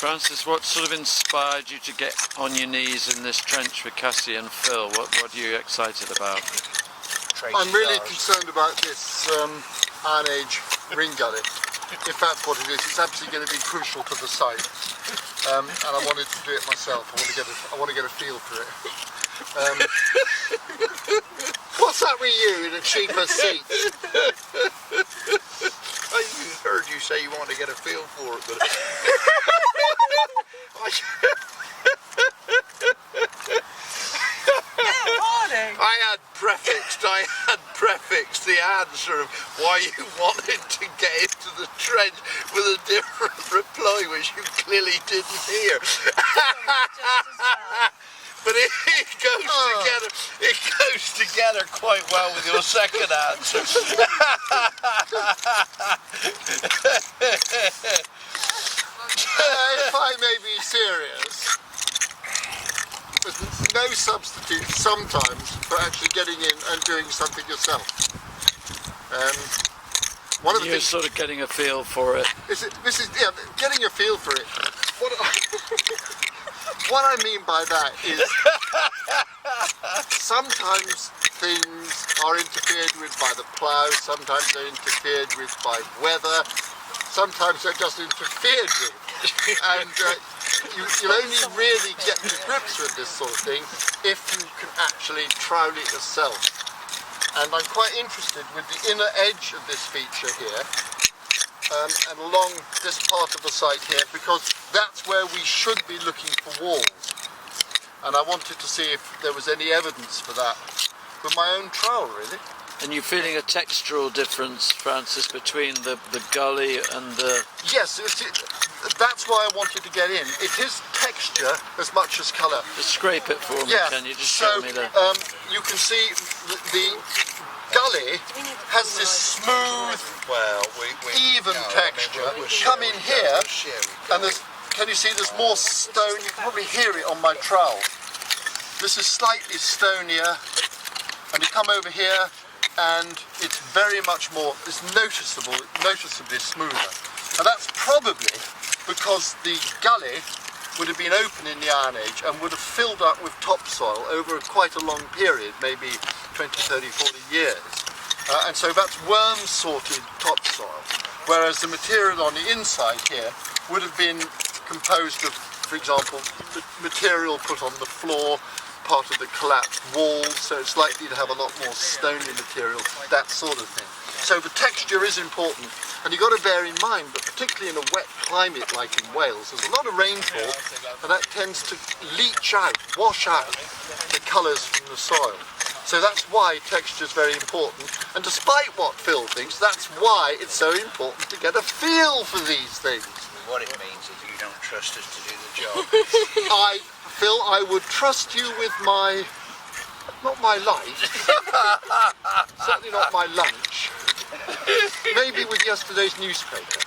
Francis, what sort of inspired you to get on your knees in this trench with Cassie and Phil? What are you excited about? I'm really concerned about this Iron Age ring gully. If that's what it is, it's absolutely going to be crucial to the site. And I wanted to do it myself. I want to get a feel for it. What's that with you in a cheaper seat? I heard you say you wanted to get a feel for it, but I had prefixed the answer of why you wanted to get into the trench with a different reply, which you clearly didn't hear. But it goes together quite well with your second answer. If I may be serious, there's no substitute sometimes for actually getting in and doing something yourself. One of the You're things, sort of getting a feel for it. getting a feel for it. What I mean by that is sometimes things are interfered with by the plough, sometimes they're interfered with by weather, sometimes they're just interfered with. And you'll only really get to grips with this sort of thing if you can actually trowel it yourself. And I'm quite interested with the inner edge of this feature here, and along this part of the site here, because that's where we should be looking for walls. And I wanted to see if there was any evidence for that with my own trowel, really. And you're feeling a textural difference, Francis, between the gully and the... Yes, that's why I wanted to get in. It is texture as much as colour. Just scrape it for me, Yeah, can you? Just so show me the... you can see the gully has this smooth, even texture. Come in here, and can you see there's more stone? You can probably hear it on my trowel. This is slightly stonier, and you come over here, and it's very much more, it's noticeably smoother. And that's probably because the gully would have been open in the Iron Age and would have filled up with topsoil over quite a long period, maybe 20, 30, 40 years. And so that's worm-sorted topsoil, whereas the material on the inside here would have been composed of, for example, material put on the floor, part of the collapsed walls, so it's likely to have a lot more stony material, that sort of thing. So the texture is important, and you've got to bear in mind that particularly in a wet climate like in Wales, there's a lot of rainfall, and that tends to leach out, wash out the colours from the soil. So that's why texture is very important, and despite what Phil thinks, that's why it's so important to get a feel for these things. What it means is you don't trust us to do the job. Phil, I would trust you with not my life, certainly not my lunch, maybe with yesterday's newspaper.